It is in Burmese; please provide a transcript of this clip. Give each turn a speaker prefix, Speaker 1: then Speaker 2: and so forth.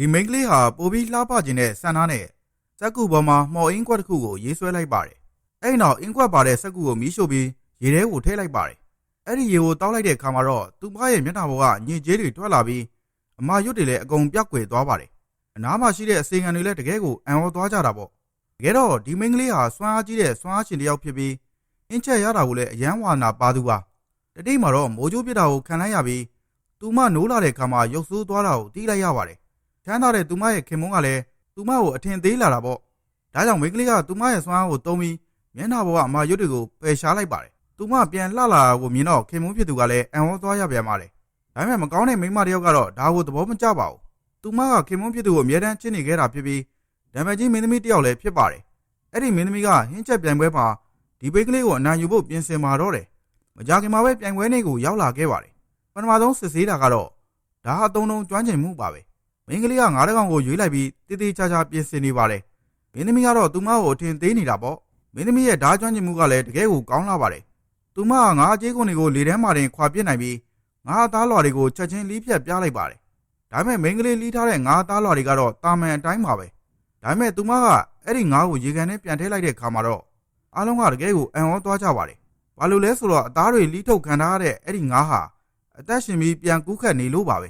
Speaker 1: ဒီမိန်းကလေးဟာပိုပြီးလှပခြင်းတဲ့ဆန္ဒနဲ့စက်ကူပေါ်မှာမှော်အင်းကွက်တစ်ခုကိုရေးဆွဲလိုက်ပါတယ်။အဲ့နောက်အင်းကွက်ပါတဲ့စက်ကူကိုမီးရှို့ပြီးရေထဲကိုထည့်လိုက်ပါတယ်။အဲ့ဒီရေကိုတောက်လိုက်တဲ့အခါမှာတော့သူမရဲ့မျက်နှာပေါ်ကညစ်ကြေးတွေထွက်လာပြီးအမာရွတ်တွေလည်းအကုန်ပြောက်ကွယ်သွားပါတယ်။အနားမှာရှိတဲ့အစီအံတွေလည်းတကယ်ကိုအံ့ဩသွားကြတာပေါ့။တကယ်တော့ဒီမိန်းကလေးဟာစွမ်းအားကြီးတဲ့စွမ်းအားရှင်တစ်ယောက်ဖြစ်ပြီးအင်းချက်ရတာကိုလည်းအယမ်းဝါနာပါသူပါ။တတိမှာတော့မိုးကြိုးပြတာကိုခံလိုက်ရပြီးသူမနိုးလာတဲ့အခါမှာရုပ်ဆိုးသွားတာကိုသိလိုက်ရပါတယ်။ချမ်းသာတဲ့သူမရဲ့ခင်မုန်းကလည်းသူမကိုအထင်သေးလာတာပေါ့။ဒါကြောင့်မိန်းကလေးကသူမရဲ့စွမ်းအားကိုသုံးပြီးမျက်နှာပေါ်ကအမာရွတ်တွေကိုပယ်ရှားလိုက်ပါတယ်။သူမပြန်လှလာတာကိုမြင်တော့ခင်မုန်းဖြစ်သူကလည်းအံ့ဩသွားရပြန်ပါတယ်။ဒါပေမဲ့မကောင်းတဲ့မိန်းမတစ်ယောက်ကတော့ဒါကိုသဘောမကျပါဘူး။သူမကခင်မုန်းဖြစ်သူကိုအမြဲတမ်းချစ်နေခဲ့တာဖြစ်ပြီးဓမ္မကြီးမင်းသမီးတစ်ယောက်လည်းဖြစ်ပါတယ်။အဲ့ဒီမင်းသမီးကဟင်းချက်ပြိုင်ပွဲမှာဒီမိန်းကလေးကိုအနိုင်ယူဖို့ပြင်ဆင်มาတော့တယ်။မကြခင်မှာပဲပြိုင်ပွဲနေ့ကိုရောက်လာခဲ့ပါတယ်။ပထမဆုံးစစ်ဆေးတာကတော့ဒါဟာတုံတုံကျွမ်းကျင်မှုပါပဲ။မိန်းကလေးကငါးတကောင်ကိုရွေးလိုက်ပြီးတေးသေးချာချာပြင်ဆင်နေပါတယ်။မင်းသမီးကတော့သူမကိုအထင်သေးနေတာပေါ့။မင်းသမီးရဲ့ဓာကျွမ်းကျင်မှုကလည်းတကယ်ကိုကောင်းလာပါတယ်။သူမကငါးအကျေးကုန်တွေကိုလေထဲမှာတင်ခွာပစ်နိုင်ပြီးငါးအသားလွှာတွေကိုချက်ချင်းလီးဖြတ်ပြလိုက်ပါတယ်။ဒါပေမဲ့မိန်းကလေးလီးထားတဲ့ငါးအသားလွှာတွေကတော့တာမန်အတိုင်းပါပဲ။ဒါပေမဲ့သူမကအဲ့ဒီငါးကိုရေကန်ထဲပြန်ထည့်လိုက်တဲ့အခါမှာတော့အားလုံးကတကယ်ကိုအံ့ဩသွားကြပါတယ်။ဘာလို့လဲဆိုတော့အသားတွေလီးထုတ်ခံထားရတဲ့အဲ့ဒီငါးဟာအသက်ရှင်ပြီးပြန်ကူးခတ်နေလို့ပါပဲ